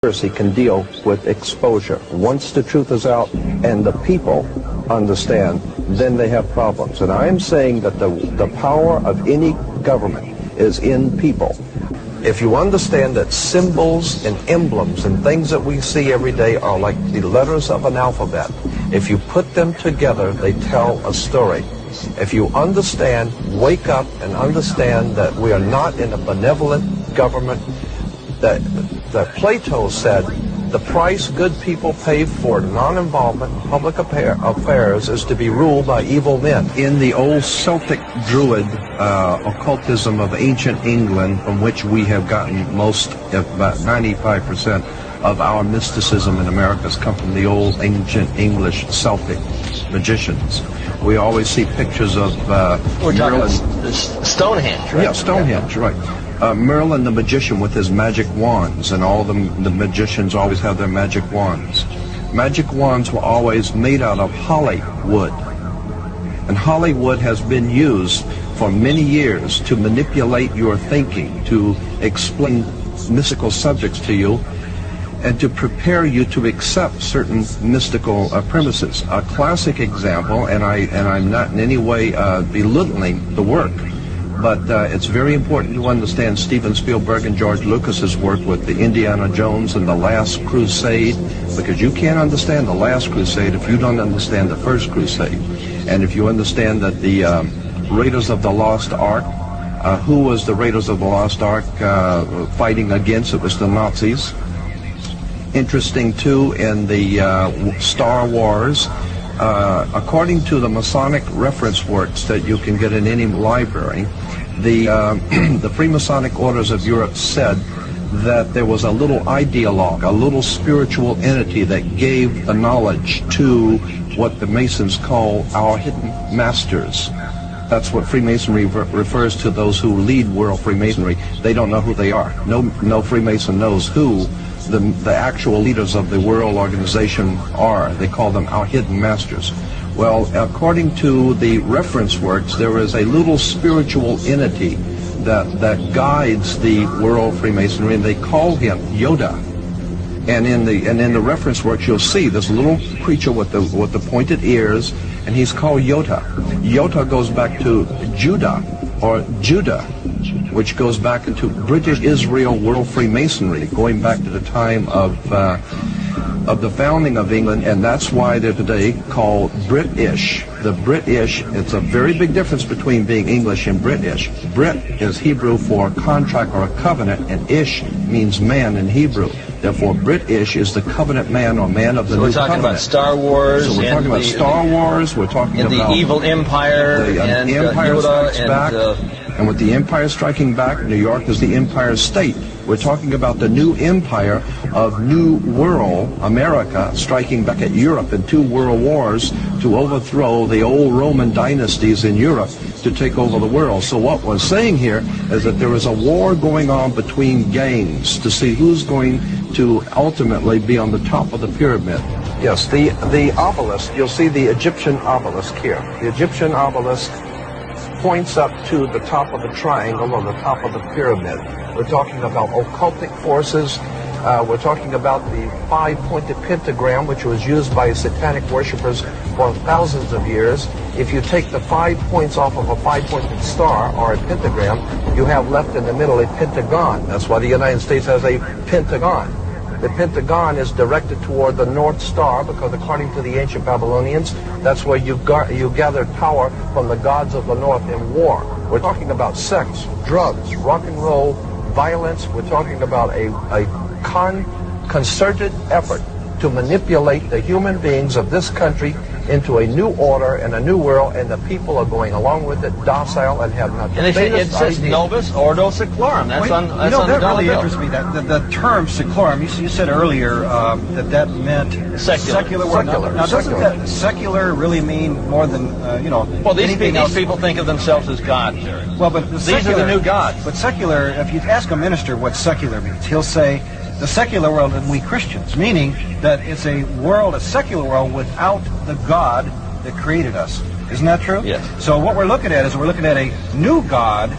Conspiracy can deal with exposure. Once the truth is out and the people understand, then they have problems. And I am saying that the power of any government is in people. If you understand that symbols and emblems and things that we see every day are like the letters of an alphabet, if you put them together, they tell a story. If you understand, wake up and understand that we are not in a benevolent government, that Plato said the price good people pay for non-involvement in public affairs is to be ruled by evil men. In the old Celtic Druid occultism of ancient England, from which we have gotten most, about 95% of our mysticism in America has come from the old ancient English Celtic magicians. We always see pictures of we're talking about Stonehenge, right? Yeah, Stonehenge, right. Merlin the magician with his magic wands, and all the magicians always have their magic wands. Magic wands were always made out of holly wood. And holly wood has been used for many years to manipulate your thinking, to explain mystical subjects to you, and to prepare you to accept certain mystical premises. A classic example, and I'm not in any way belittling the work, but it's very important to understand Steven Spielberg and George Lucas's work with the Indiana Jones and the Last Crusade, because you can't understand the Last Crusade if you don't understand the First Crusade. And if you understand that the Raiders of the Lost Ark, who was the Raiders of the Lost Ark fighting against? It was the Nazis. Interesting too, in the Star Wars, according to the Masonic reference works that you can get in any library, the Freemasonic Orders of Europe said that there was a little ideologue, a little spiritual entity that gave the knowledge to what the Masons call our hidden masters. That's what Freemasonry refers to, those who lead world Freemasonry. They don't know who they are. No Freemason knows who the actual leaders of the world organization are. They call them our hidden masters. Well, according to the reference works, there is a little spiritual entity that guides the world Freemasonry, and they call him Yoda. And in the reference works, you'll see this little creature with the pointed ears, and he's called Yoda. Yoda goes back to Judah, or Judah, which goes back into British Israel World Freemasonry, going back to the time of the founding of England, and that's why they're today called British. The British, it's a very big difference between being English and British. Brit is Hebrew for contract or a covenant, and ish means man in Hebrew. Therefore, British is the covenant man or man of the new covenant. So we're talking about Star Wars. So we're talking about Star Wars. We're talking about the evil empire, and Empire Yoda, Strikes Back. And with the Empire striking back, New York is the Empire State. We're talking about the new empire of New World America striking back at Europe in 2 world wars to overthrow the old Roman dynasties in Europe to take over the world. So what we're saying here is that there is a war going on between gangs to see who's going to ultimately be on the top of the pyramid. Yes, the obelisk, you'll see the Egyptian obelisk here. The Egyptian obelisk points up to the top of the triangle or the top of the pyramid. We're talking about occultic forces. We're talking about the 5-pointed pentagram, which was used by satanic worshippers for thousands of years. If you take the 5 points off of a 5-pointed star or a pentagram, you have left in the middle a pentagon. That's why the United States has a pentagon. The pentagon is directed toward the North Star because, according to the ancient Babylonians, that's where you gathered power from the gods of the North in war. We're talking about sex, drugs, rock and roll, violence. We're talking about a concerted effort to manipulate the human beings of this country into a new order and a new world, and the people are going along with it, docile, and have not. And it says Novus Ordo Seclorum. That's on the that dollar really bill. interests me. That the term seclorum. You said earlier that meant secular. Now, doesn't that secular really mean more than Well, these people think of themselves as gods. Well, but these are the new gods. But secular. If you ask a minister what secular means, he'll say the secular world and we Christians, meaning that it's a secular world without the God that created us. Isn't that true? Yes. So what we're looking at is a new God,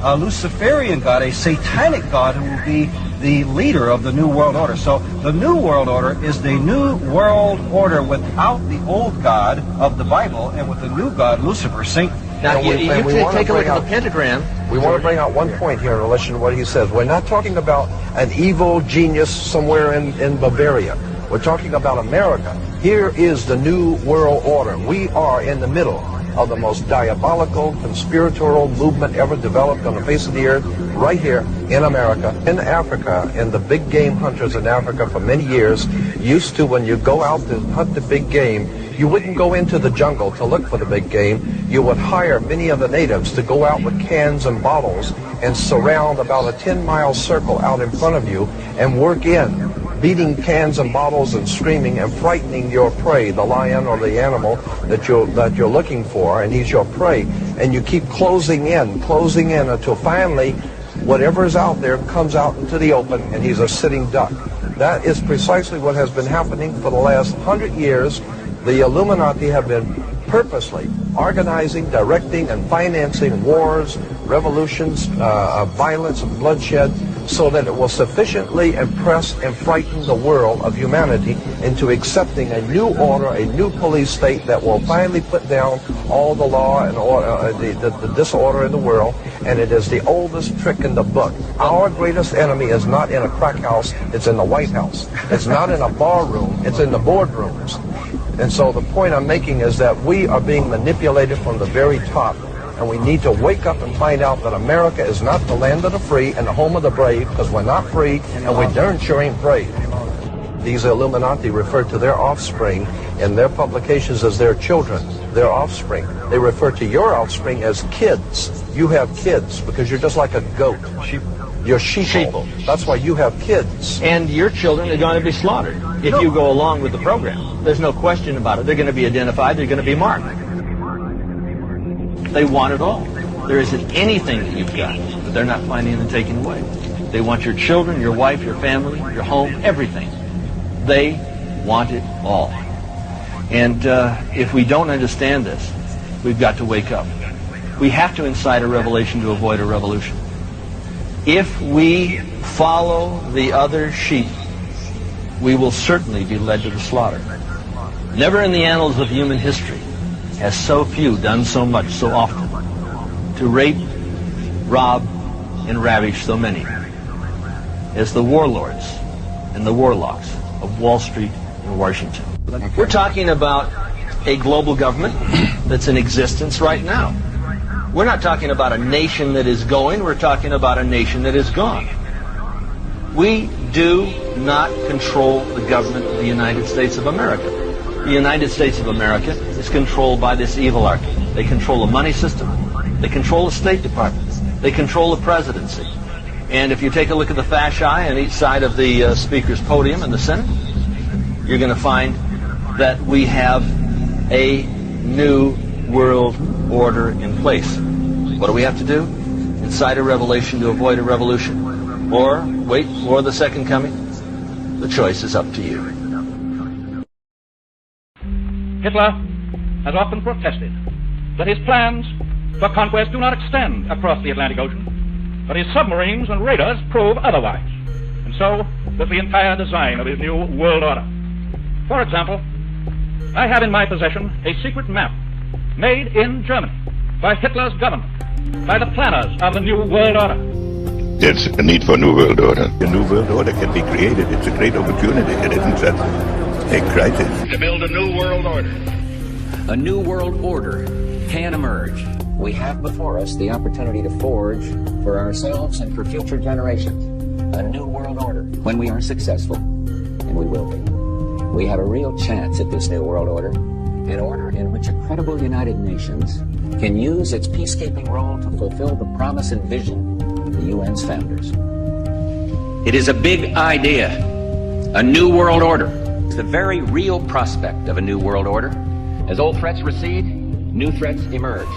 a Luciferian God, a satanic God who will be the leader of the New World Order. So the New World Order is the New World Order without the old God of the Bible and with the new God, Lucifer, Satan. Now, you take a look at the pentagram. We want to bring out one point here in relation to what he says. We're not talking about an evil genius somewhere in Bavaria. We're talking about America. Here is the New World Order. We are in the middle of the most diabolical, conspiratorial movement ever developed on the face of the earth, right here in America. In Africa, and the big game hunters in Africa for many years used to, when you go out to hunt the big game, you wouldn't go into the jungle to look for the big game. You would hire many of the natives to go out with cans and bottles and surround about a 10-mile circle out in front of you and work in, beating cans and bottles and screaming and frightening your prey, the lion or the animal that you're looking for, and he's your prey. And you keep closing in until finally whatever is out there comes out into the open and he's a sitting duck. That is precisely what has been happening for the last 100 years. The Illuminati have been purposely organizing, directing, and financing wars, revolutions, violence, and bloodshed, so that it will sufficiently impress and frighten the world of humanity into accepting a new order, a new police state that will finally put down all the law and order, the disorder in the world. And it is the oldest trick in the book. Our greatest enemy is not in a crack house, it's in the White House. It's not in a bar room, it's in the boardrooms. And so the point I'm making is that we are being manipulated from the very top. And we need to wake up and find out that America is not the land of the free and the home of the brave, because we're not free and we darn sure ain't brave. These Illuminati refer to their offspring in their publications as their children, their offspring. They refer to your offspring as kids. You have kids because you're just like a goat. You're sheeple. That's why you have kids. And your children are going to be slaughtered if you go along with the program. There's no question about it. They're going to be identified. They're going to be marked. They want it all. There isn't anything that you've got that they're not finding and taking away. They want your children, your wife, your family, your home, everything. They want it all. And if we don't understand this, we've got to wake up. We have to incite a revelation to avoid a revolution. If we follow the other sheep, we will certainly be led to the slaughter. Never in the annals of human history has so few done so much so often to rape, rob, and ravish so many as the warlords and the warlocks of Wall Street and Washington. We're talking about a global government that's in existence right now. We're not talking about a nation that is going, we're talking about a nation that is gone. We do not control the government of the United States of America. The United States of America is controlled by this evil arc. They control the money system. They control the State Department. They control the presidency. And if you take a look at the fasci on each side of the Speaker's podium in the Senate, you're going to find that we have a new world order in place. What do we have to do? Incite a revelation to avoid a revolution. Or wait for the second coming. The choice is up to you. Hitler has often protested that his plans for conquest do not extend across the Atlantic Ocean, but his submarines and raiders prove otherwise, and so does the entire design of his new world order. For example, I have in my possession a secret map made in Germany by Hitler's government, by the planners of the new world order. There's a need for a new world order. A new world order can be created. It's a great opportunity. It isn't just a crisis. To build a new world order. A new world order can emerge. We have before us the opportunity to forge for ourselves and for future generations a new world order. When we are successful, and we will be, we have a real chance at this new world order, an order in which a credible United Nations can use its peacekeeping role to fulfill the promise and vision of the UN's founders. It is a big idea, a new world order. It's the very real prospect of a new world order. As old threats recede, new threats emerge.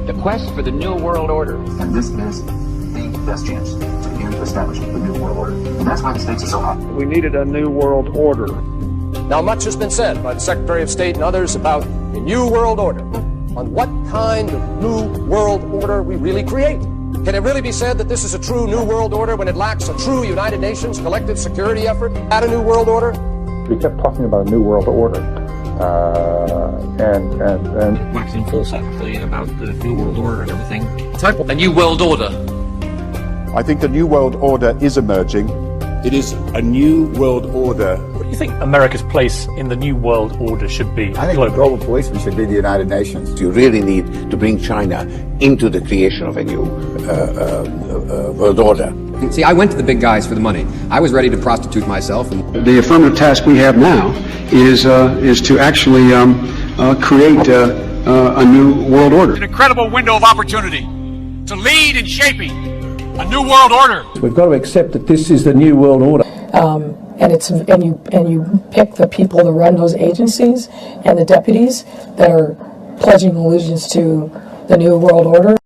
The quest for the new world order. And this is the best chance to begin to establish the new world order. And that's why the stakes are so high. We needed a new world order. Now, much has been said by the Secretary of State and others about a new world order, on what kind of new world order we really create. Can it really be said that this is a true New World Order when it lacks a true United Nations collective security effort at a New World Order? We kept talking about a New World Order. And waxing philosophically about the New World Order and everything. A New World Order. I think the New World Order is emerging. It is a New World Order. What do you think America's place in the New World Order should be? I think the global policeman should be the United Nations. You really need to bring China into the creation of a new world order. See, I went to the big guys for the money. I was ready to prostitute myself. The affirmative task we have now is to actually create a new world order. An incredible window of opportunity to lead in shaping a new world order. we've got to accept that this is the New World Order. And you pick the people to run those agencies and the deputies that are pledging allegiance to the New World Order.